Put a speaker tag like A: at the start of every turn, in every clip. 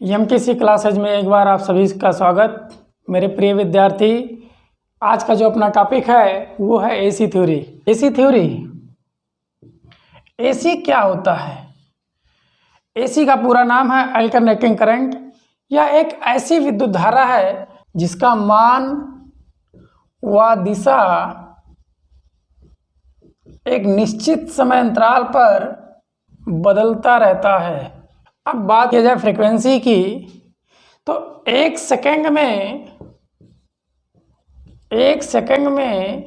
A: MKC classes में एक बार आप सभी का स्वागत। मेरे प्रिय विद्यार्थी, आज का जो अपना टॉपिक है वो है AC theory. AC theory, AC क्या होता है? एसी का पूरा नाम है अल्टरनेटिंग करंट। यह एक ऐसी विद्युत धारा है जिसका मान व दिशा एक निश्चित समय अंतराल पर बदलता रहता है। अब बात किया जाए फ्रीक्वेंसी की, तो एक सेकंड में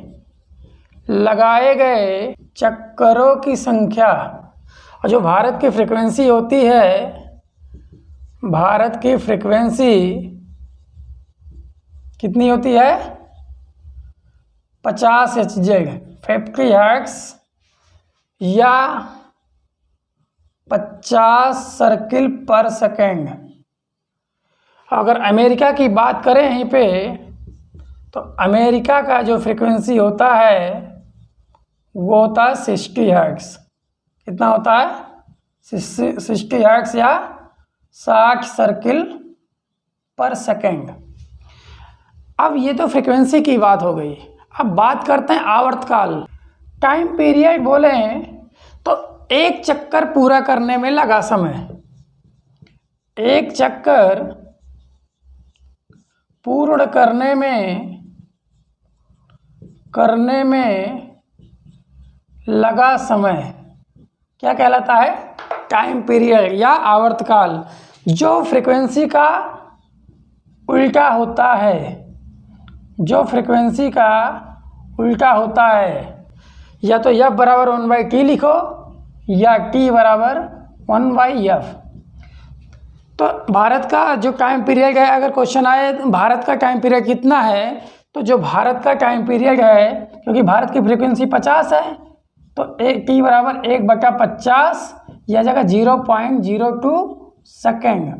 A: लगाए गए चक्करों की संख्या, और जो भारत की फ्रीक्वेंसी होती है, भारत की फ्रीक्वेंसी कितनी होती है? 50 Hz, 50 हर्ट्ज या 50 सर्किल पर सेकेंड। अगर अमेरिका की बात करें यहीं पे, तो अमेरिका का जो फ्रीक्वेंसी होता है वो होता है 60 हर्ट्ज। कितना होता है? 60 हर्ट्ज या 60 सर्किल पर सेकेंड। अब ये तो फ्रीक्वेंसी की बात हो गई। अब बात करते हैं आवर्तकाल। टाइम पीरियड बोले तो एक चक्कर पूरा करने में लगा समय। एक चक्कर पूर्ण करने में लगा समय क्या कहलाता है? टाइम पीरियड या आवर्तकाल। जो फ्रीक्वेंसी का उल्टा होता है, जो फ्रीक्वेंसी का उल्टा होता है, या तो F बराबर 1/T लिखो या T बराबर 1/F। तो भारत का जो टाइम पीरियड है, अगर क्वेश्चन आए भारत का टाइम पीरियड कितना है, तो जो भारत का टाइम पीरियड है, क्योंकि भारत की फ्रीक्वेंसी 50 है, तो T बराबर 1/50 या जगह 0.02 सेकेंड।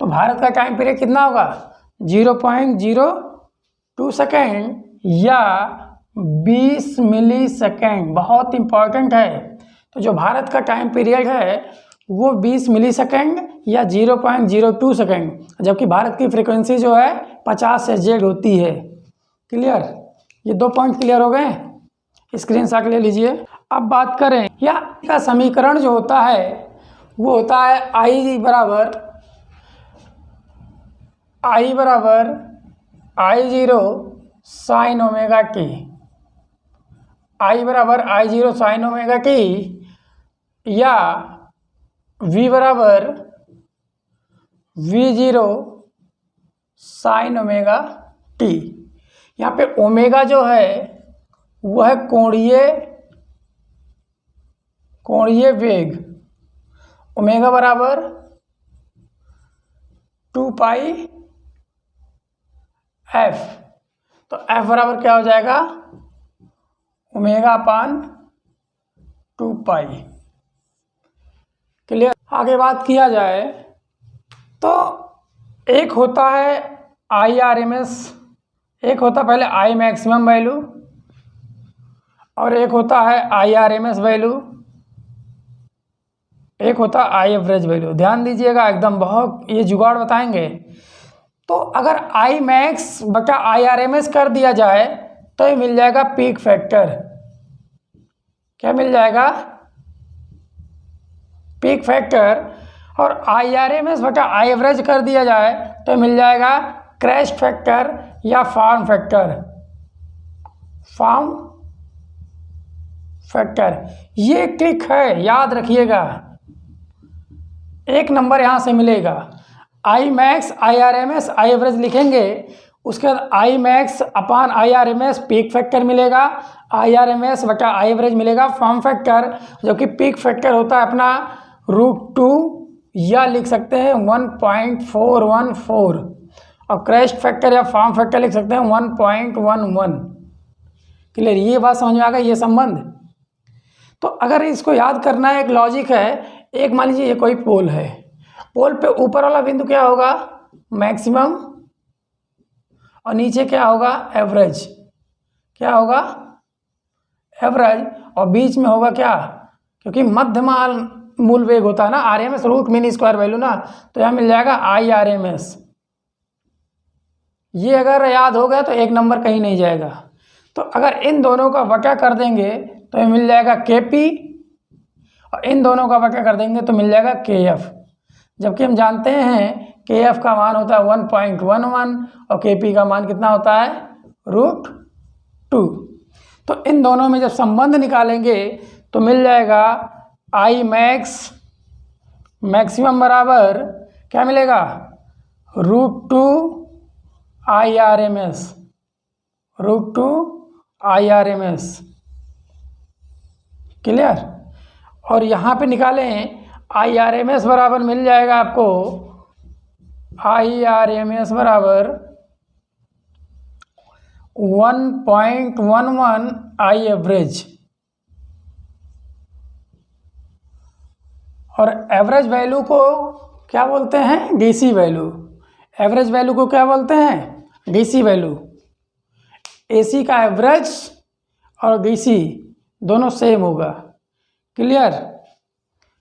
A: तो भारत का टाइम पीरियड कितना होगा? 0.02 सेकेंड या 20 मिली सेकेंड। बहुत इंपॉर्टेंट है। तो जो भारत का टाइम पीरियड है वो 20 मिली सेकेंड या 0.02 सेकेंड, जबकि भारत की फ्रीक्वेंसी जो है 50 Hz होती है। क्लियर? ये 2 पॉइंट क्लियर हो गए। स्क्रीनशॉट ले लीजिए। अब बात करें या का समीकरण जो होता है वो होता है I बराबर I0 sine omega T. I बराबर I0 साइन ओमेगा टी या V बराबर V0 साइन ओमेगा टी। यहाँ पे ओमेगा जो है वह है कोणीय वेग। ओमेगा बराबर 2πf। तो F बराबर क्या हो जाएगा? ओमेगा अपान 2π। क्लियर? आगे बात किया जाए तो एक होता है IRMS, एक होता पहले I मैक्सिमम वैल्यू और एक होता है IRMS वैल्यू, एक होता है I एवरेज वैल्यू। ध्यान दीजिएगा, एकदम बहुत ये जुगाड़ बताएंगे। तो अगर I मैक्स बटा IRMS कर दिया जाए तो ये मिल जाएगा पीक फैक्टर। क्या मिल जाएगा? Peak factor. और IRMS बटा I एवरेज कर दिया जाए तो मिल जाएगा क्रेस्ट फैक्टर या फॉर्म फैक्टर। ये ट्रिक है, याद रखिएगा। एक नंबर यहाँ से मिलेगा। I max IRMS I average लिखेंगे, उसके बाद I max upon IRMS peak factor मिलेगा, IRMS बटा I एवरेज मिलेगा फॉर्म फैक्टर, जो कि पीक फैक्टर होता है अपना √2 या लिख सकते हैं 1.414, और क्रेस्ट फैक्टर या फॉर्म फैक्टर लिख सकते हैं 1.11। क्लियर? ये बात समझ में आ गई, ये संबंध। तो अगर इसको याद करना है, एक लॉजिक है। एक मान लीजिए ये कोई पोल है, पोल पे ऊपर वाला बिंदु क्या होगा? मैक्सिमम, और नीचे क्या होगा? एवरेज। क्या होगा? एवरेज। और बीच में होगा क्या? क्योंकि मूल वेग होता है ना, RMS root mean square value ना, तो यहाँ मिल जाएगा IRMS। ये अगर याद हो गया तो एक नंबर कहीं नहीं जाएगा। तो अगर इन दोनों का वक्या कर देंगे तो ये मिल जाएगा KP, और इन दोनों का वक्या कर देंगे तो मिल जाएगा KF। जबकि हम जानते हैं KF का मान होता है 1.11 और KP का मान कितना होता है √2। तो इन दोनों में जब संबंध निकालेंगे तो मिल जाएगा I मैक्स मैक्सिमम बराबर क्या मिलेगा √2 IRMS, √2 IRMS। क्लियर। और यहाँ पे निकालें IRMS बराबर मिल जाएगा आपको IRMS बराबर 1.11 I एवरेज। और एवरेज वैल्यू को क्या बोलते हैं DC वैल्यू। एवरेज वैल्यू को क्या बोलते हैं DC वैल्यू। AC का एवरेज और DC दोनों सेम होगा। क्लियर।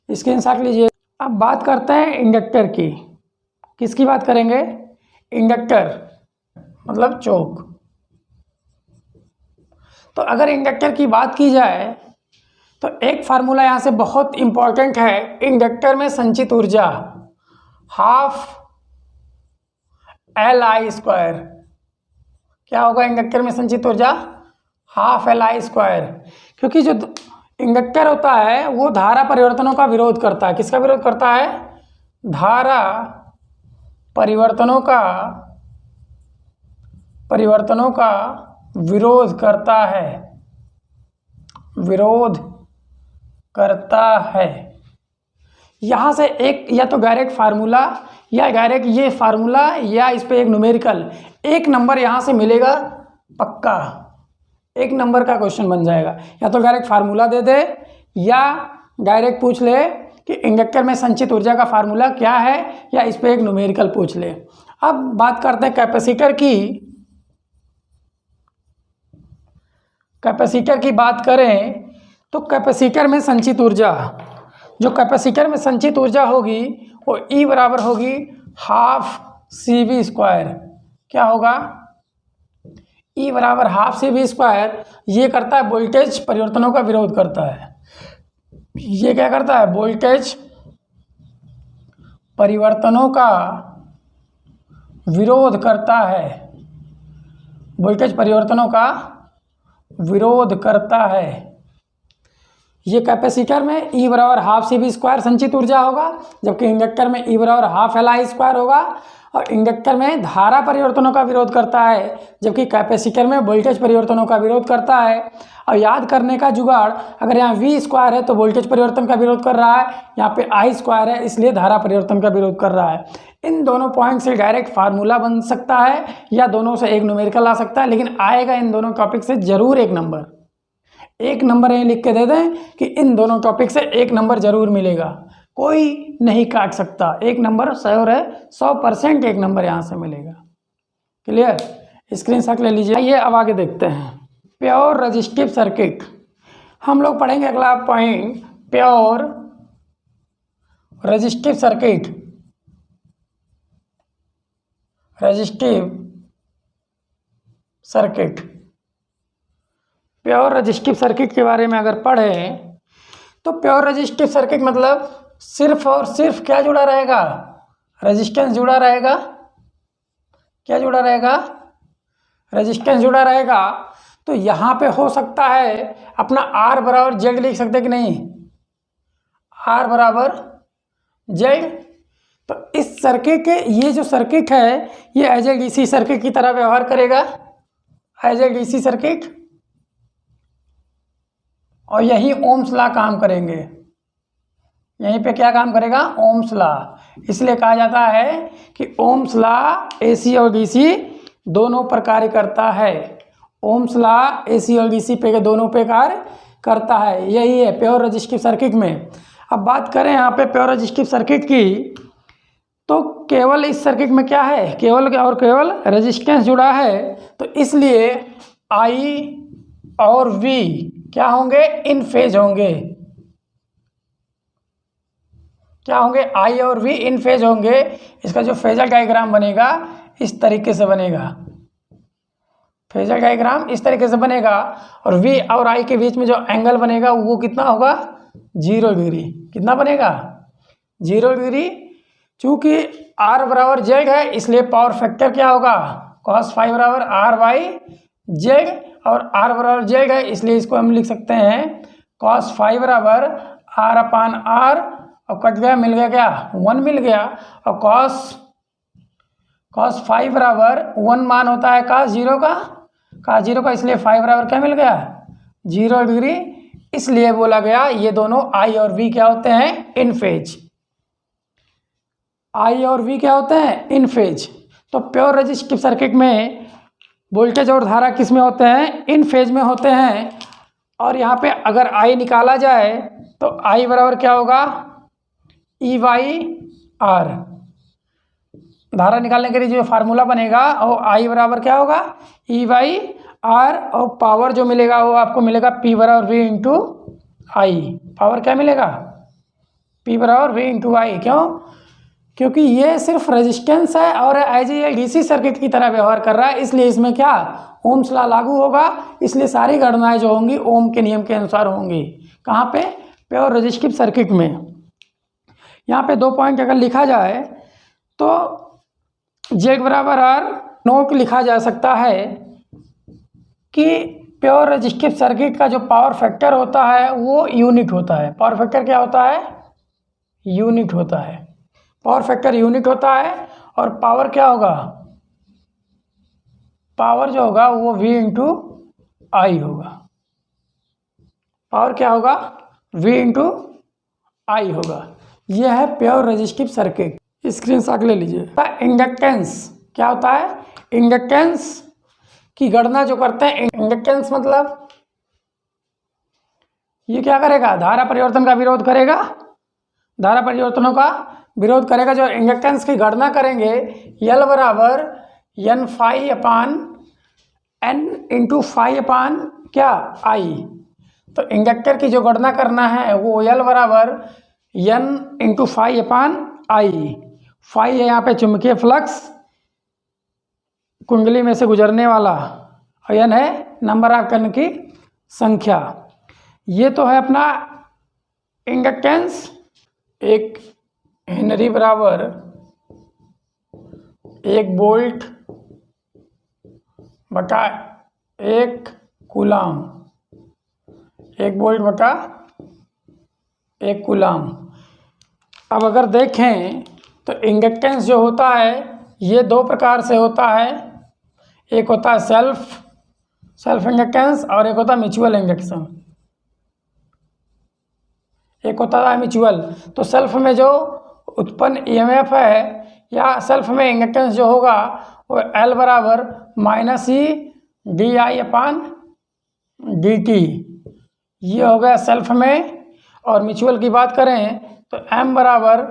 A: स्क्रीनशॉट लीजिए। अब बात करते हैं इंडक्टर की। किसकी बात करेंगे इंडक्टर मतलब चौक। तो अगर इंडक्टर की बात की जाए तो एक फार्मूला यहाँ से बहुत इंपॉर्टेंट है। इंडक्टर में संचित ऊर्जा हाफ LI²। क्या होगा इंडक्टर में संचित ऊर्जा हाफ LI²। क्योंकि जो इंडक्टर होता है वो धारा परिवर्तनों का विरोध करता है। किसका विरोध करता है धारा परिवर्तनों का विरोध करता है, विरोध करता है। यहाँ से एक या तो डायरेक्ट फार्मूला या डायरेक्ट ये फार्मूला या इस पे एक न्यूमेरिकल एक नंबर यहाँ से मिलेगा पक्का। एक नंबर का क्वेश्चन बन जाएगा। या तो डायरेक्ट फार्मूला दे दे या डायरेक्ट पूछ ले कि इंडक्टर में संचित ऊर्जा का फार्मूला क्या है, या इस पे एक न्यूमेरिकल पूछ ले। अब बात करते हैं कैपेसिटर की। कैपेसिटर की बात करें तो कैपेसिटर में संचित ऊर्जा, जो कैपेसिटर में संचित ऊर्जा होगी वो E बराबर होगी हाफ CV²। क्या होगा E बराबर हाफ CV²। ये करता है वोल्टेज परिवर्तनों का विरोध करता है। ये क्या करता है वोल्टेज परिवर्तनों का विरोध करता है, वोल्टेज परिवर्तनों का विरोध करता है। ये कैपेसिटर में E बराबर हाफ CV² संचित ऊर्जा होगा, जबकि इंडक्टर में E बराबर हाफ LI² होगा। और इंडक्टर में धारा परिवर्तनों का विरोध करता है, जबकि कैपेसिटर में वोल्टेज परिवर्तनों का विरोध करता है। और याद करने का जुगाड़, अगर यहाँ V² है तो वोल्टेज परिवर्तन का विरोध कर रहा है, यहाँ पे I² है इसलिए धारा परिवर्तन का विरोध कर रहा है। इन दोनों पॉइंट से डायरेक्ट फार्मूला बन सकता है या दोनों से एक न्यूमेरिकल आ सकता है, लेकिन आएगा इन दोनों टॉपिक से जरूर एक नंबर। एक नंबर यहीं लिख के दे दें कि इन दोनों टॉपिक से एक नंबर जरूर मिलेगा, कोई नहीं काट सकता। एक नंबर श्योर है, 100% एक नंबर यहाँ से मिलेगा। क्लियर। स्क्रीनशॉट ले लीजिए। आइए अब आगे देखते हैं प्योर रेजिस्टिव सर्किट। हम लोग पढ़ेंगे अगला point pure resistive circuit. Resistive circuit, pure resistive circuit के बारे में अगर पढ़ें तो प्योर रेजिस्टिव सर्किट मतलब सिर्फ और सिर्फ क्या जुड़ा रहेगा रेजिस्टेंस जुड़ा रहेगा। क्या जुड़ा रहेगा रेजिस्टेंस जुड़ा रहेगा। तो यहाँ पे हो सकता है अपना R बराबर Z लिख सकते कि नहीं, R बराबर Z। तो इस सर्किट के ये जो सर्किट है ये एज ए DC सर्किट की तरह व्यवहार करेगा, एज ए DC सर्किट। और यही ओम्स लॉ काम करेंगे, यहीं पे क्या काम करेगा ओम्स लॉ। इसलिए कहा जाता है कि ओम्स लॉ AC और DC दोनों पर कार्य करता है। ओम्स लॉ AC और DC पे दोनों पे कार्य करता है। यही है प्योर रेजिस्टिव सर्किट में। अब बात करें यहाँ पे प्योर रेजिस्टिव सर्किट की, तो केवल इस सर्किट में क्या है केवल और केवल रेजिस्टेंस जुड़ा है। तो इसलिए I और V क्या होंगे इन फेज होंगे। क्या होंगे, आई और वी इन फेज होंगे। इसका जो फेजर डायग्राम बनेगा इस तरीके से बनेगा, फेजर डायग्राम इस तरीके से बनेगा। और वी और आई के बीच में जो एंगल बनेगा वो कितना होगा, 0 डिग्री। कितना बनेगा, 0 डिग्री। चूंकि आर बराबर जेड है इसलिए पावर फैक्टर क्या होगा, cos फाइव बराबर आर बाई जेड, और आर बराबर जेड है इसलिए इसको हम लिख सकते हैं cos फाइव बराबर आर अपान आर, और कट गया, मिल गया क्या, 1 मिल गया। और cos फाइव बराबर 1 मान होता है cos जीरो का, इसलिए फाइव बराबर क्या मिल गया, 0 डिग्री। इसलिए बोला गया ये दोनों आई और वी क्या होते हैं, इन फेज। आई और वी क्या होते हैं, इन फेज। तो प्योर रेजिस्टिव सर्किट में वोल्टेज और धारा किस में होते हैं, इन फेज में होते हैं। और यहाँ पे अगर आई निकाला जाए तो आई बराबर क्या होगा, ई बाई आर। धारा निकालने के लिए जो फार्मूला बनेगा वो आई बराबर क्या होगा, ई बाई आर, और पावर जो मिलेगा वो आपको मिलेगा पी बराबर वी इंटू आई। पावर क्या मिलेगा, पी बराबर वी इंटू आई। क्यों, क्योंकि ये सिर्फ रेजिस्टेंस है और एज ए डीसी सर्किट की तरह व्यवहार कर रहा है, इसलिए इसमें क्या, ओम्स लॉ लागू होगा। इसलिए सारी गणनाएं जो होंगी ओम के नियम के अनुसार होंगी। कहाँ पे, प्योर रेजिस्टिव सर्किट में। यहाँ पे 2 पॉइंट अगर लिखा जाए तो जेड बराबर आर नोट लिखा जा सकता है कि प्योर रेजिस्टिव सर्किट का जो पावर फैक्टर होता है वो यूनिट होता है। पावर फैक्टर क्या होता है, यूनिट होता है। पावर फैक्टर यूनिट होता है। और पावर क्या होगा, पावर जो होगा वो V इंटू आई होगा। पावर क्या होगा, V इंटू आई होगा। यह है प्योर रेजिस्टिव सर्किट। स्क्रीनशॉट ले लीजिए। इंडक्टेंस क्या होता है, इंडक्टेंस की गणना जो करते हैं, इंडक्टेंस मतलब ये क्या करेगा, धारा परिवर्तन का विरोध करेगा, धारा परिवर्तनों का विरोध करेगा। जो इंडक्टेंस की गणना करेंगे, यल बराबर एन फाई अपान एन इंटू फाई अपान क्या, आई। तो इंडक्टर की जो गणना करना है वो यल बराबर एन इंटू फाई अपान आई। फाई है यहाँ पे चुंबकीय फ्लक्स, कुंडली में से गुजरने वाला, और एन है नंबर ऑफ टर्न की संख्या। ये तो है अपना इंडक्टेंस। एक हेनरी बराबर 1 वोल्ट बटा 1 कूलाम, 1 वोल्ट बटा 1 कूलाम। अब अगर देखें तो इंडक्टेंस जो होता है ये 2 प्रकार से होता है। एक होता है सेल्फ इंडक्टेंस और एक होता है म्यूचुअल इंडक्शन। एक होता है म्यूचुअल। तो सेल्फ में जो उत्पन्न ईएमएफ है या सेल्फ में इंडक्टेंस जो होगा वो एल बराबर minus E D I upon D T, ये हो गया सेल्फ में। और म्यूचुअल की बात करें तो एम बराबर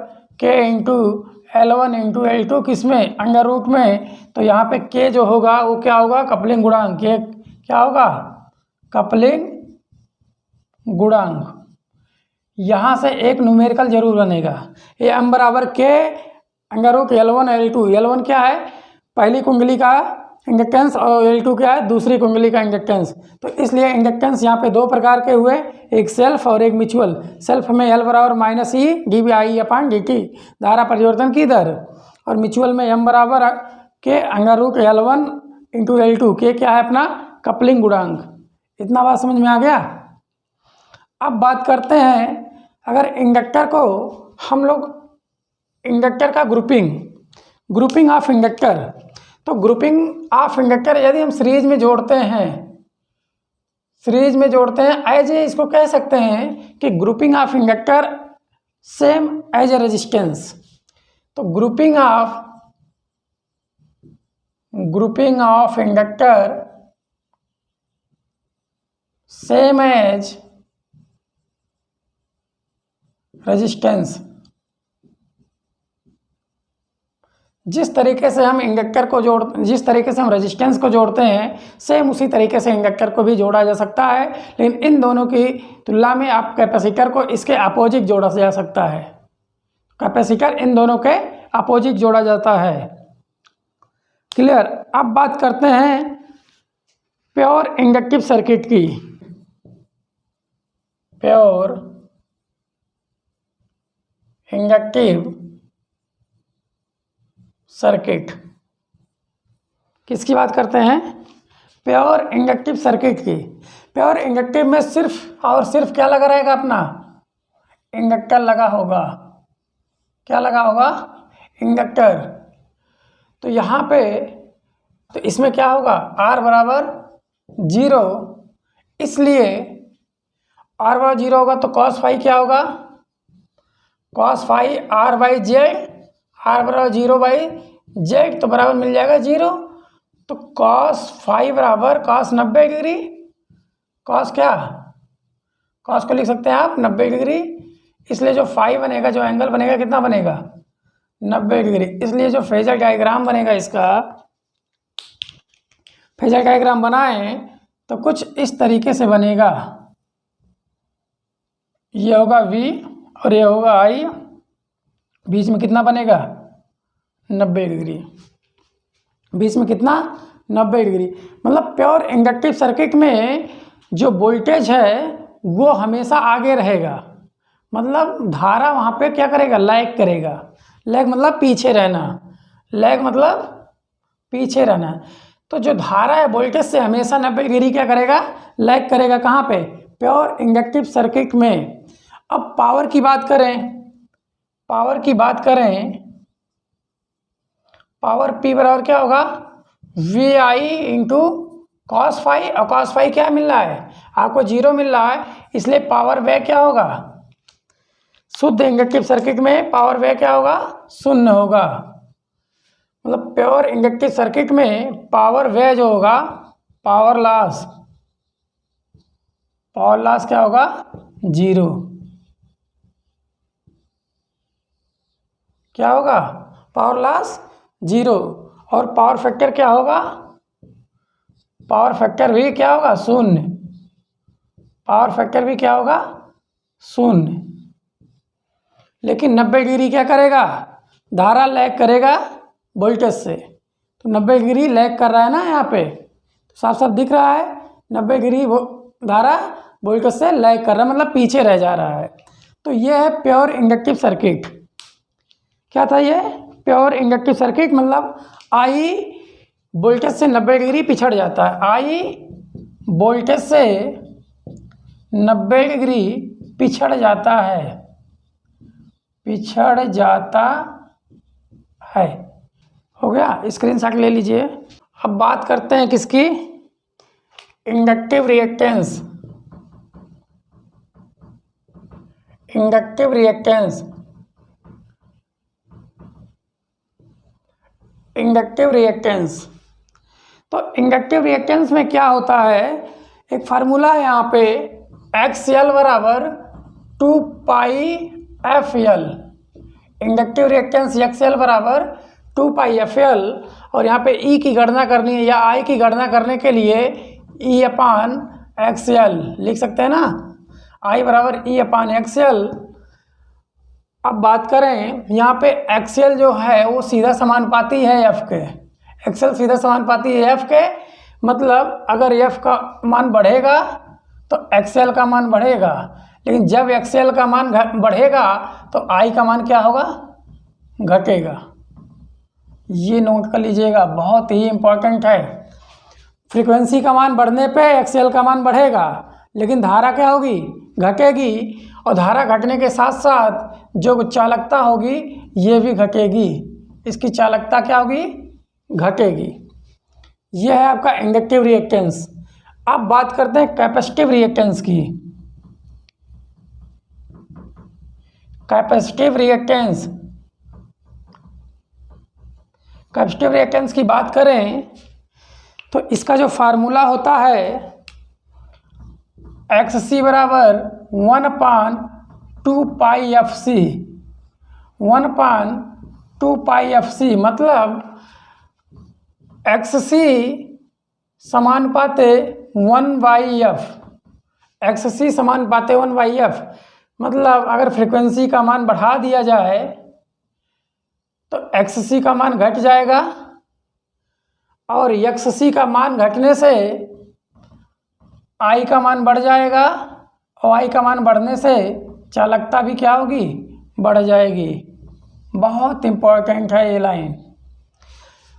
A: के इंटू L1 इंटू L2 किस में, अंडर रूट में। तो यहाँ पे के जो होगा वो क्या होगा, कपलिंग गुणांक। के क्या होगा, कपलिंग गुणांक। यहाँ से एक न्यूमेरिकल जरूर बनेगा। ये एम बराबर के under root L1 L2। L1 क्या है, पहली कुंडली का इंडक्टेंस, और L2 क्या है, दूसरी कुंडली का इंडक्टेंस। तो इसलिए इंडक्टेंस यहाँ पे 2 प्रकार के हुए, एक सेल्फ और एक म्यूचुअल। सेल्फ में एल बराबर minus E D B I upon D T, धारा परिवर्तन की दर। और म्यूचुअल में एम बराबर के under root L1 into L2। के क्या है अपना, कपलिंग गुणांक। इतना बात समझ में आ गया। अब बात करते हैं, अगर इंडक्टर को हम लोग, इंडक्टर का ग्रुपिंग ऑफ इंडक्टर। तो ग्रुपिंग ऑफ इंडक्टर यदि हम सीरीज में जोड़ते हैं, एज ए इसको कह सकते हैं कि grouping of inductor same as a resistance. तो grouping of inductor same as resistance. जिस तरीके से हम जिस तरीके से हम रेजिस्टेंस को जोड़ते हैं, सेम उसी तरीके से इंडक्टर को भी जोड़ा जा सकता है। लेकिन इन दोनों की तुलना में आप कैपेसिटर को इसके अपोजिट जोड़ा जा सकता है। कैपेसिटर इन दोनों के अपोजिट जोड़ा जाता है। क्लियर। अब बात करते हैं प्योर इंडक्टिव सर्किट की। प्योर इंडक्टिव सर्किट किसकी बात करते हैं? प्योर इंडक्टिव सर्किट की। प्योर इंडक्टिव में सिर्फ और सिर्फ क्या लगा रहेगा? अपना इंडक्टर लगा होगा। क्या लगा होगा? इंडक्टर। तो यहाँ पे तो इसमें क्या होगा? R बराबर 0, इसलिए R बराबर 0 होगा तो cos फाई क्या होगा? cos phi R by Z, R बराबर 0 बाई जेड, तो बराबर मिल जाएगा 0। तो cos फाई बराबर cos 90 डिग्री। cos क्या? cos को लिख सकते हैं आप 90 डिग्री, इसलिए जो फाई बनेगा, जो एंगल बनेगा, कितना बनेगा? 90 डिग्री। इसलिए जो फेजर डायग्राम बनेगा इसका, फेजर डायग्राम बनाएं तो कुछ इस तरीके से बनेगा। ये होगा V और ये होगा I, बीच में कितना बनेगा? 90 डिग्री। बीच में कितना? 90 डिग्री। मतलब प्योर इंडक्टिव सर्किट में जो वोल्टेज है वो हमेशा आगे रहेगा, मतलब धारा वहाँ पे क्या करेगा? लैग करेगा। लैग मतलब पीछे रहना। लैग मतलब पीछे रहना। तो जो धारा है वोल्टेज से हमेशा 90 डिग्री क्या करेगा? लैग करेगा। कहाँ पे? प्योर इंडक्टिव सर्किट में। अब पावर की बात करें, पावर की बात करें, पावर P बराबर क्या होगा? VI इंटू कॉस फाई, और कॉस फाई क्या मिल रहा है? आपको 0 मिल रहा है, इसलिए पावर व्यय क्या होगा? शुद्ध इंडक्टिव सर्किट में पावर व्यय क्या होगा? शून्य होगा। मतलब प्योर इंडक्टिव सर्किट में पावर व्यय जो होगा, पावर लॉस, पावर लॉस क्या होगा? 0। क्या होगा? Power loss 0। और पावर फैक्टर क्या होगा? पावर फैक्टर भी क्या होगा? शून्य। पावर फैक्टर भी क्या होगा? शून्य। लेकिन 90 डिग्री क्या करेगा? धारा लैग करेगा वोल्टेज से। तो 90 डिग्री लैग कर रहा है ना, यहाँ पे तो साफ साफ दिख रहा है 90 डिग्री वो धारा वोल्टेज से लैग कर रहा है, मतलब पीछे रह जा रहा है। तो ये है प्योर इंडक्टिव सर्किट। क्या था ये? प्योर इंडक्टिव सर्किट मतलब I वोल्टेज से 90 डिग्री पिछड़ जाता है। I वोल्टेज से 90 डिग्री पिछड़ जाता है, पिछड़ जाता है। हो गया? स्क्रीनशॉट ले लीजिए। अब बात करते हैं किसकी? Inductive reactance. Inductive reactance, inductive reactance. तो इंडक्टिव रिएक्टेंस में क्या होता है? एक फार्मूला है यहाँ पे, XL बराबर 2 पाई FL। इंडक्टिव रिएक्टेंस XL बराबर 2 पाई FL। और यहाँ पे E की गणना करनी है या I की गणना करने के लिए E अपान XL लिख सकते हैं ना। I बराबर E अपान XL। अब बात करें यहाँ पे XL जो है वो सीधा समानुपाती है F के। XL सीधा समानुपाती है F के, मतलब अगर F का मान बढ़ेगा तो XL का मान बढ़ेगा, लेकिन जब XL का मान बढ़ेगा तो I का मान क्या होगा? घटेगा। ये नोट कर लीजिएगा, बहुत ही इम्पोर्टेंट है। फ्रीक्वेंसी का मान बढ़ने पे XL का मान बढ़ेगा, लेकिन धारा क्या होगी? घटेगी। और धारा घटने के साथ साथ जो चालकता होगी ये भी घटेगी। इसकी चालकता क्या होगी? घटेगी। यह है आपका इंडक्टिव रिएक्टेंस। अब बात करते हैं कैपेसिटिव रिएक्टेंस की। कैपेसिटिव रिएक्टेंस, कैपेसिटिव रिएक्टेंस की बात करें तो इसका जो फार्मूला होता है XC बराबर 1/2 पाई FC। 1/2 पाई FC मतलब XC समानुपाते 1/F। XC समानुपाते 1/F मतलब अगर फ्रीक्वेंसी का मान बढ़ा दिया जाए तो एक्स सी का मान घट जाएगा और एक्स सी का मान घटने से आई का मान बढ़ जाएगा और आई का मान बढ़ने से चालकता भी क्या होगी, बढ़ जाएगी। बहुत इम्पोर्टेंट है ये लाइन।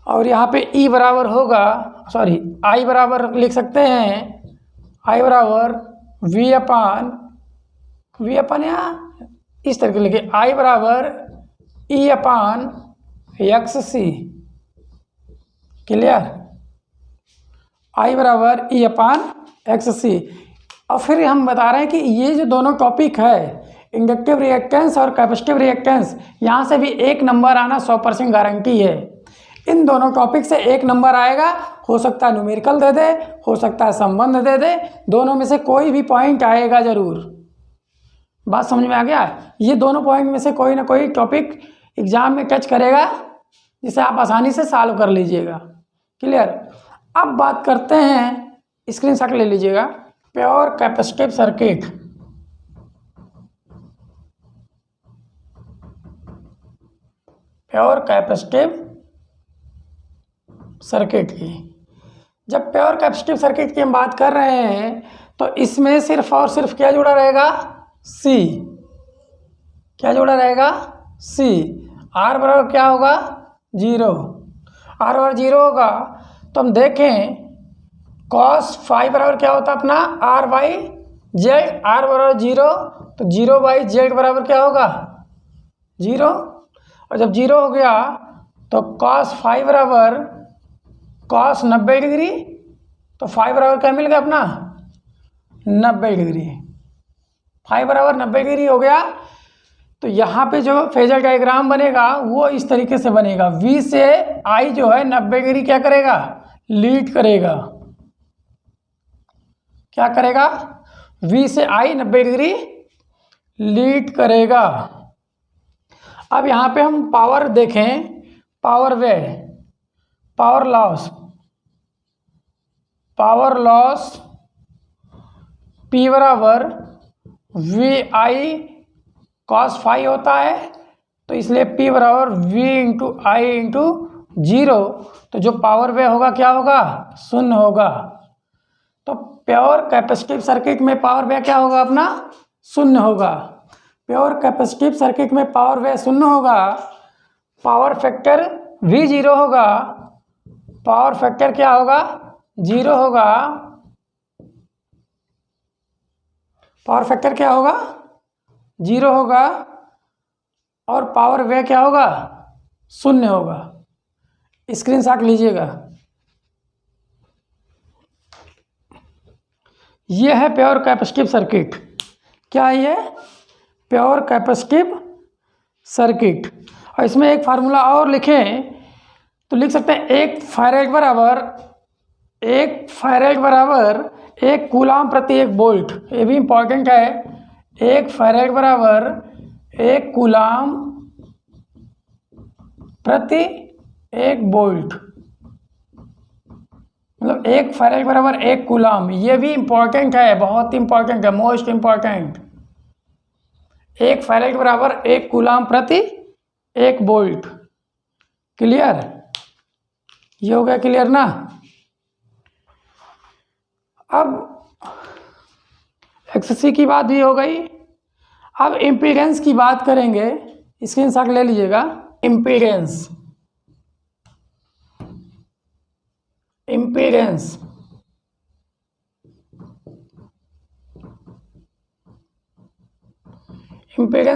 A: और यहाँ पे ई बराबर होगा, सॉरी आई बराबर लिख सकते हैं, आई बराबर वी अपन या इस तरह के लिखे, आई बराबर ई अपान एक्स सी। क्लियर, आई बराबर ई अपान एक्स सी। और फिर हम बता रहे हैं कि ये जो दोनों टॉपिक है, इंडक्टिव रिएक्टेंस और कैपेसिटिव रिएक्टेंस, यहाँ से भी 1 नंबर आना 100% गारंटी है। इन दोनों टॉपिक से 1 नंबर आएगा, हो सकता है न्यूमेरिकल दे दे, हो सकता है संबंध दे दे, दोनों में से कोई भी पॉइंट आएगा जरूर। बात समझ में आ गया? ये दोनों पॉइंट में से कोई ना कोई टॉपिक एग्जाम में टच करेगा, जिसे आप आसानी से सॉल्व कर लीजिएगा। क्लियर। अब बात करते हैं, स्क्रीनशॉट ले लीजिएगा, pure capacitive circuit. Pure capacitive circuit की, जब प्योर कैपेसिटिव सर्किट की हम बात कर रहे हैं तो इसमें सिर्फ और सिर्फ क्या जुड़ा रहेगा, सी। क्या जुड़ा रहेगा, सी। आर बराबर क्या होगा, 0। आर बराबर 0 होगा तो हम देखें कॉस फाई बराबर क्या होता है अपना, आर बाई जेड। आर बराबर 0 तो 0 बाई जेड बराबर क्या होगा, 0। और जब 0 हो गया तो कॉस फाई बराबर कॉस 90 डिग्री, तो फाई बराबर क्या मिल गया अपना, 90 डिग्री। फाई बराबर 90 डिग्री हो गया तो यहाँ पे जो फेजर डायग्राम बनेगा वो इस तरीके से बनेगा। वी से आई जो है 90 डिग्री क्या करेगा, लीड करेगा। क्या करेगा, वी से आई 90 डिग्री लीड करेगा। अब यहाँ पे हम पावर देखें, पावर वे, पावर लॉस P बराबर वी आई कॉस फाई होता है, तो इसलिए P बराबर V इंटू आई इंटू 0। तो जो पावर वे होगा क्या होगा, 0 होगा। तो प्योर कैपेसिटिव सर्किट में पावर वे क्या होगा अपना, 0 होगा। प्योर कैपेसिटिव सर्किट में पावर वे 0 होगा, पावर फैक्टर भी 0 होगा। पावर फैक्टर क्या होगा, 0 होगा। पावर फैक्टर क्या होगा, 0 होगा। और पावर वे क्या होगा, 0 होगा। स्क्रीनशॉट लीजिएगा। ये है प्योर कैपेसिटिव सर्किट। क्या है ये, प्योर कैपेसिटिव सर्किट। और इसमें एक फार्मूला और लिखें तो लिख सकते हैं, 1 फैरेड बराबर 1 कूलाम प्रति 1 वोल्ट। ये भी इंपॉर्टेंट है। 1 फैरेड बराबर 1 कूलाम प्रति 1 वोल्ट, मतलब 1 फैरेड बराबर 1 कूलाम। ये भी इंपॉर्टेंट है, बहुत इंपॉर्टेंट है, मोस्ट इंपॉर्टेंट। 1 फैरेड बराबर 1 कूलाम प्रति 1 वोल्ट। क्लियर, ये हो गया क्लियर ना। अब एक्ससी की बात भी हो गई। अब इम्पीडेंस की बात करेंगे, स्क्रीनशॉट ले लीजिएगा। इम्पीडेंस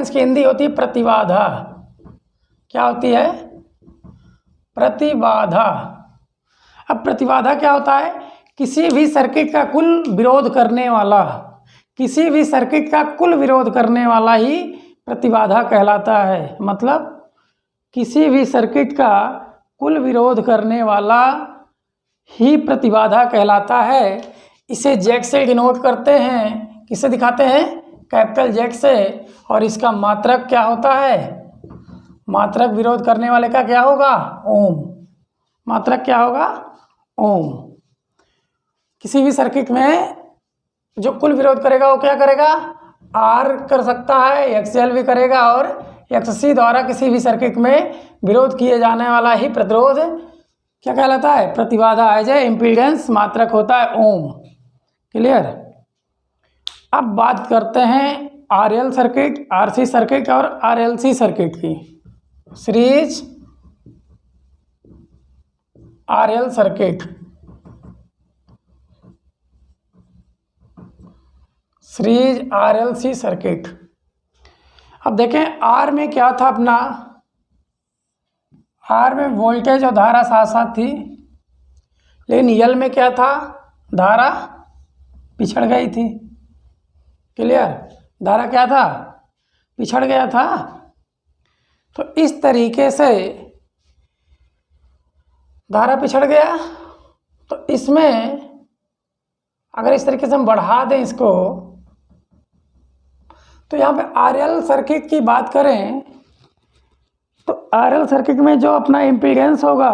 A: की हिंदी होती है प्रतिबाधा। क्या होती है, प्रतिबाधा। अब प्रतिबाधा क्या होता है, किसी भी सर्किट का कुल विरोध करने वाला, किसी भी सर्किट का कुल विरोध करने वाला ही प्रतिबाधा कहलाता है। मतलब किसी भी सर्किट का कुल विरोध करने वाला ही प्रतिबाधा कहलाता है। इसे जेड से डिनोट करते हैं, किससे दिखाते हैं, कैपिटल जेड से। और इसका मात्रक क्या होता है, मात्रक विरोध करने वाले का क्या होगा, ओम। मात्रक क्या होगा, ओम। किसी भी सर्किट में जो कुल विरोध करेगा वो क्या करेगा, आर कर सकता है, एक्सएल भी करेगा और एक्स सी द्वारा किसी भी सर्किट में विरोध किए जाने वाला ही प्रतिरोध क्या कहलाता है? प्रतिबाधा एज ए इम्पीडेंस मात्रक होता है ओम। क्लियर। अब बात करते हैं आरएल सर्किट, आरसी सर्किट और आरएलसी सर्किट की। Series RL circuit, series RLC circuit. अब देखें आर में क्या था अपना, आर में वोल्टेज और धारा साथ साथ थी, लेकिन यल में क्या था, धारा पिछड़ गई थी। क्लियर। धारा क्या था, पिछड़ गया था। तो इस तरीके से धारा पिछड़ गया, तो इसमें अगर इस तरीके से हम बढ़ा दें इसको, तो यहाँ पे आरएल सर्किट की बात करें तो आरएल सर्किट में जो अपना इम्पीडेंस होगा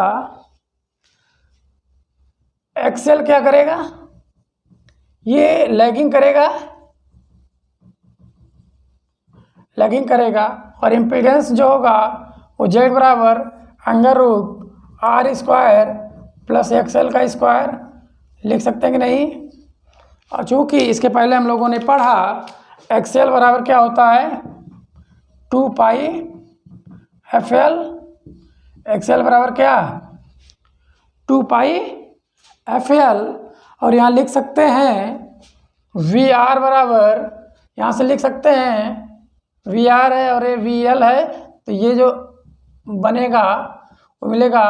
A: एक्सएल क्या करेगा, ये लैगिंग करेगा, लैगिंग करेगा, और इम्पीडेंस जो होगा वो जेड बराबर under root R square plus XL का स्क्वायर लिख सकते हैं कि नहीं। और चूँकि इसके पहले हम लोगों ने पढ़ा एक्सएल बराबर क्या होता है, 2 पाई एफ एल, एक्सएल बराबर क्या, 2 पाई एफ एल। और यहाँ लिख सकते हैं वी आर बराबर, यहाँ से लिख सकते हैं वी आर है और ये वी एल है, तो ये जो बनेगा वो मिलेगा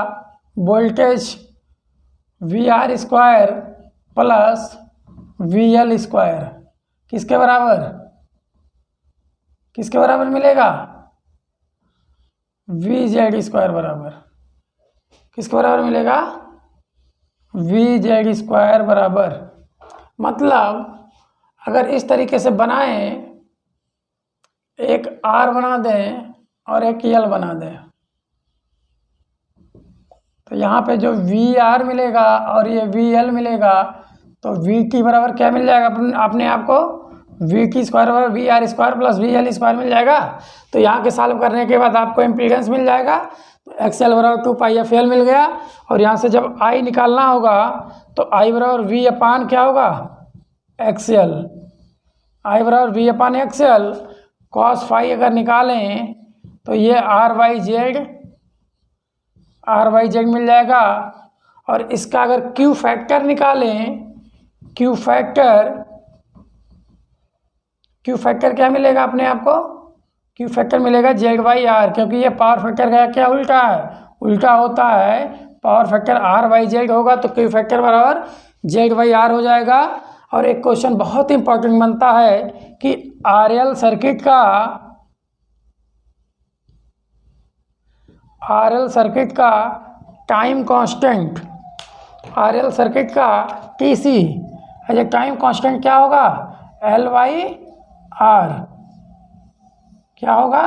A: voltage V R square plus V L square, किसके बराबर, किसके बराबर मिलेगा, वी जेड स्क्वायर बराबर, किसके बराबर मिलेगा, वी जेड स्क्वायर बराबर। मतलब अगर इस तरीके से बनाएं, एक आर बना दें और एक यल बना दें, तो यहाँ पे जो वी आर मिलेगा और ये वी एल मिलेगा, तो वी टी बराबर क्या मिल जाएगा अपने आप को, वी टी स्क्वायर बराबर V R square plus V L square मिल जाएगा। तो यहाँ के सॉल्व करने के बाद आपको इम्पीडेंस मिल जाएगा, तो एक्स एल बराबर 2 पाई एफ एल मिल गया। और यहाँ से जब आई निकालना होगा तो आई बराबर वी अपान क्या होगा, एक्स एल, आई बराबर V upon X L. Cos phi अगर निकालें तो ये आर वाई जेड मिल जाएगा। और इसका अगर क्यू फैक्टर निकालें, क्यू फैक्टर क्या मिलेगा अपने आप को, क्यू फैक्टर मिलेगा जेड वाई आर, क्योंकि ये पावर फैक्टर का क्या उल्टा है, उल्टा होता है, power factor R by Z होगा तो क्यू फैक्टर बराबर जेड वाई आर हो जाएगा। और एक क्वेश्चन बहुत इंपॉर्टेंट बनता है कि आरएल सर्किट का टाइम कांस्टेंट, आरएल सर्किट का TC as a time constant क्या होगा, एल वाई आर, क्या होगा,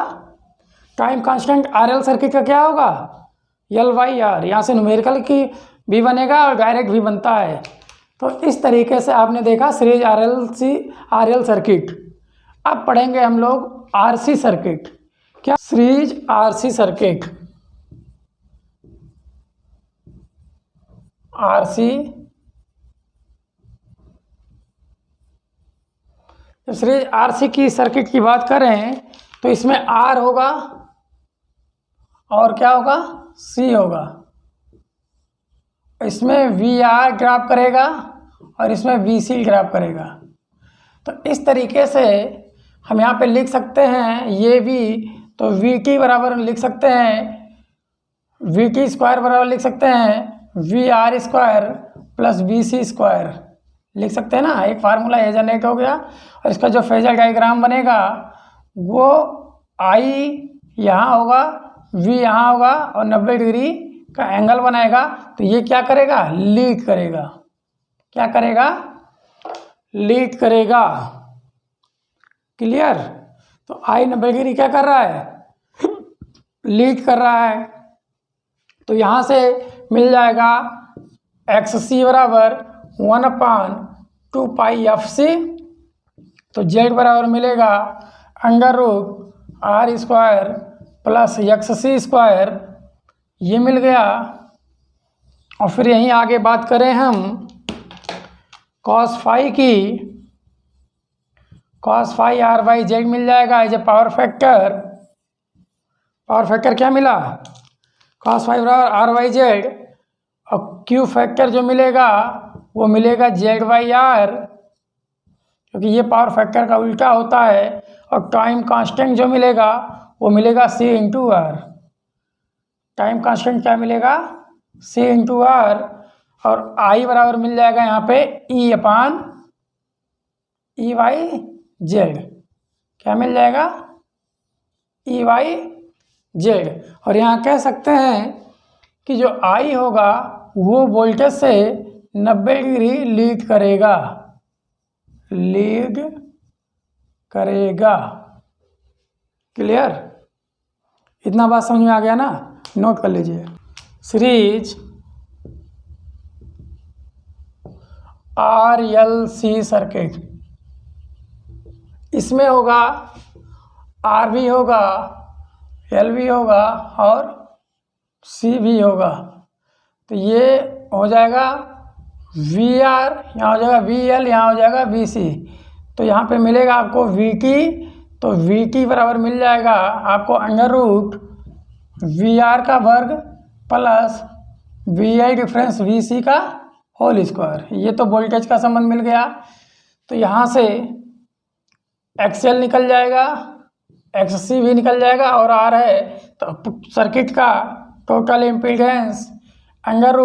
A: टाइम कांस्टेंट आरएल सर्किट का क्या होगा, एल वाई आर। यहाँ से न्यूमेरिकल की भी बनेगा और डायरेक्ट भी बनता है। तो इस तरीके से आपने देखा सीरीज आरएल सर्किट। अब पढ़ेंगे हम लोग आरसी सर्किट। क्या, सीरीज आरसी सर्किट, आरसी, जब सीरीज आरसी की सर्किट की बात करें तो इसमें आर होगा और क्या होगा, सी होगा। इसमें वी आर ग्राफ करेगा और इसमें वी सी ग्राफ करेगा। तो इस तरीके से हम यहाँ पे लिख सकते हैं ये भी, तो वी टी बराबर लिख सकते हैं, वी टी स्क्वायर बराबर लिख सकते हैं V R square plus V C square लिख सकते हैं ना। एक फार्मूला ये जनरेट हो गया। और इसका जो फेजर डायग्राम बनेगा वो आई यहाँ होगा, वी यहाँ होगा और 90 डिग्री का एंगल बनाएगा। तो ये क्या करेगा, लीड करेगा, क्या करेगा, लीड करेगा। क्लियर। तो आई 90 डिग्री क्या कर रहा है, लीड कर रहा है। तो यहाँ से मिल जाएगा एक्स सी बराबर 1/2 पाई एफ सी। तो जेड बराबर मिलेगा under root R square plus X C square, ये मिल गया। और फिर यहीं आगे बात करें हम कॉस फाई की, cos phi R by Z मिल जाएगा as a power factor. Power factor क्या मिला? कॉस फाई बराबर आर बाई जेड, और क्यू फैक्टर जो मिलेगा वो मिलेगा जेड बाई आर, क्योंकि ये पावर फैक्टर का उल्टा होता है। और टाइम कांस्टेंट जो मिलेगा वो मिलेगा सी इंटू आर। टाइम कांस्टेंट क्या मिलेगा? सी इंटू आर। और आई बराबर मिल जाएगा यहाँ पे ई अपान ई वाई जेड। क्या मिल जाएगा? E by Z. और यहाँ कह सकते हैं कि जो आई होगा वो वोल्टेज से 90 डिग्री लीड करेगा, लीड करेगा। क्लियर? इतना बात समझ में आ गया ना? नोट कर लीजिए। सीरीज RLC सर्किट, इसमें होगा आर भी होगा, एल भी होगा और सी भी होगा। तो ये हो जाएगा वी आर, यहाँ हो जाएगा वी एल, यहाँ हो जाएगा वी सी। तो यहाँ पे मिलेगा आपको वी टी, तो वी टी बराबर मिल जाएगा आपको अंडर रूट वी आर का वर्ग plus V I difference V C का होल स्क्वायर। ये तो वोल्टेज का संबंध मिल गया। तो यहाँ से एक्स एल निकल जाएगा, एक्स सी भी निकल जाएगा, और आर है तो सर्किट का टोटल इम्पीडेंस अंडर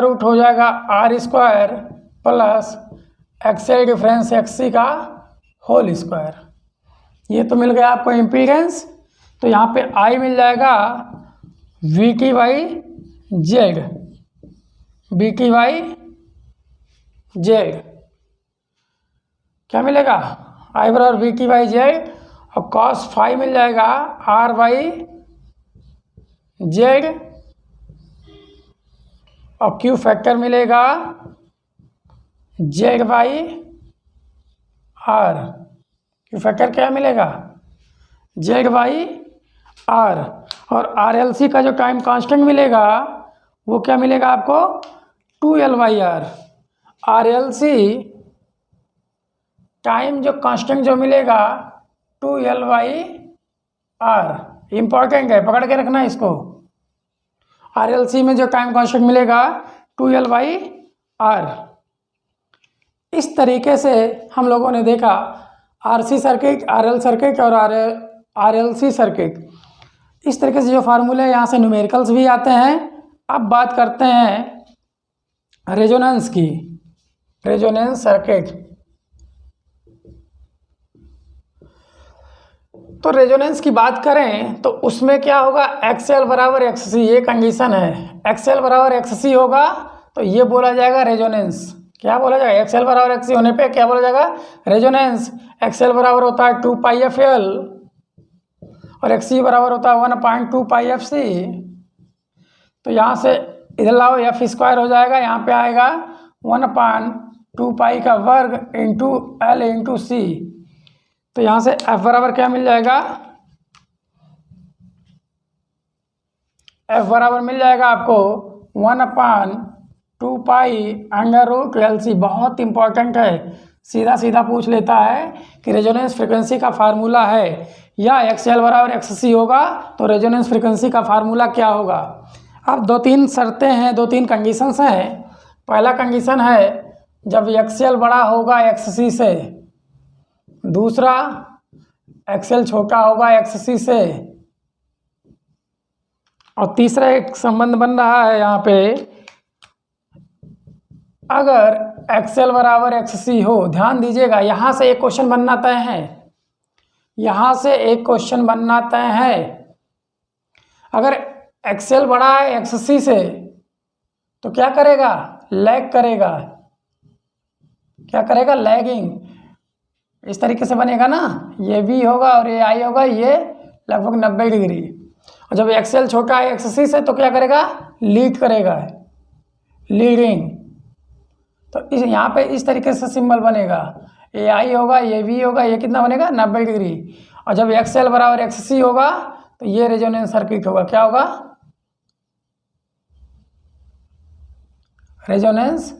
A: रूट हो जाएगा R square plus X L difference X C का होल स्क्वायर। ये तो मिल गया आपको इम्पीडेंस। तो यहाँ पे आई मिल जाएगा V T by Z, V T by Z क्या मिलेगा? आई बराबर वी टी बाई जेड, और कॉस फाई मिल जाएगा आर बाई जेड, और क्यू फैक्टर मिलेगा Z by R. Q factor क्या मिलेगा? Z by R. और आर एल सी का जो टाइम कांस्टेंट मिलेगा वो क्या मिलेगा आपको? 2L by R. R L C time जो कांस्टेंट जो मिलेगा 2L बाई आर। इम्पॉर्टेंट है, पकड़ के रखना इसको। आर एल सी में जो टाइम कांस्टेंट मिलेगा 2L बाई आर। इस तरीके से हम लोगों ने देखा RC सर्किट, RL सर्किट और RLC सर्किट। इस तरीके से जो फार्मूले यहाँ से न्यूमेरिकल्स भी आते हैं। अब बात करते हैं रेजोनेंस की, रेजोनेंस सर्किट। तो रेजोनेंस की बात करें तो उसमें क्या होगा? XL बराबर XC, ये कंडीशन है। XL बराबर XC होगा तो ये बोला जाएगा रेजोनेंस। क्या बोला जाएगा? XL बराबर XC होने पे क्या बोला जाएगा? रेजोनेंस। XL बराबर होता है 2 पाई एफ एल और XC बराबर होता है 1/2 पाई एफ सी। तो यहाँ से इधर लाओ, एफ स्क्वायर हो जाएगा, यहाँ पे आएगा 1/2 पाई का वर्ग इंटू एल इंटू सी। तो यहाँ से F बराबर क्या मिल जाएगा? F बराबर मिल जाएगा आपको 1/2 pi under root L C. बहुत इंपॉर्टेंट है, सीधा सीधा पूछ लेता है कि रेजोनेंस फ्रीक्वेंसी का फार्मूला है या XL बराबर XC होगा तो रेजोनेंस फ्रीक्वेंसी का फार्मूला क्या होगा। अब 2-3 शर्तें हैं, 2-3 कंडीशंस हैं। पहला कंडीशन है जब XL बड़ा होगा XC से, दूसरा XL छोटा होगा XC से, और तीसरा एक संबंध बन रहा है यहाँ पे, अगर XL बराबर XC हो। ध्यान दीजिएगा, यहाँ से एक क्वेश्चन बनना तय है, यहाँ से एक क्वेश्चन बनना तय है। अगर XL बड़ा है XC से तो क्या करेगा? लैग करेगा। क्या करेगा? लैगिंग। इस तरीके से बनेगा ना, ये भी होगा और ये आई होगा, ये लगभग 90 डिग्री। और जब XL छोटा है XC से तो क्या करेगा? लीड करेगा, लीडिंग। तो इस यहाँ पे इस तरीके से सिंबल बनेगा, ये आई होगा, ये भी होगा, ये कितना बनेगा? 90 डिग्री। और जब XL बराबर XC होगा तो ये रेजोनेंस सर्किट होगा। क्या होगा? रेजोनेंस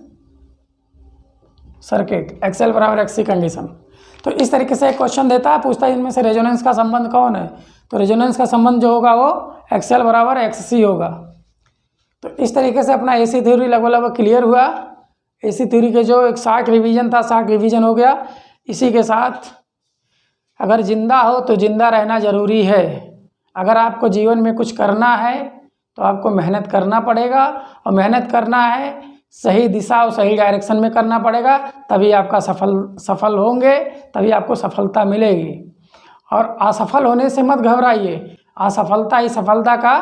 A: सर्किट, XL बराबर XC कंडीशन। तो इस तरीके से एक क्वेश्चन देता है, पूछता है इनमें से रेजोनेंस का संबंध कौन है, तो रेजोनेंस का संबंध जो होगा वो XL बराबर XC होगा। तो इस तरीके से अपना AC थ्योरी लगभग क्लियर हुआ। AC थ्योरी के जो एक 60 रिवीजन था, 60 रिवीजन हो गया। इसी के साथ अगर जिंदा हो तो जिंदा रहना ज़रूरी है। अगर आपको जीवन में कुछ करना है तो आपको मेहनत करना पड़ेगा, और मेहनत करना है सही दिशा और सही डायरेक्शन में करना पड़ेगा, तभी आपका सफल होंगे, तभी आपको सफलता मिलेगी। और असफल होने से मत घबराइए, असफलता ही सफलता का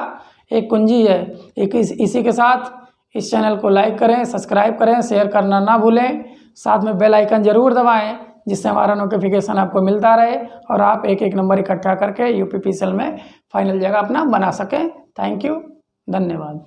A: एक कुंजी है। इसी के साथ इस चैनल को लाइक करें, सब्सक्राइब करें, शेयर करना ना भूलें, साथ में बेल आइकन ज़रूर दबाएं जिससे हमारा नोटिफिकेशन आपको मिलता रहे और आप एक एक नंबर इकट्ठा करके UPPCL में फाइनल जगह अपना बना सकें। थैंक यू, धन्यवाद।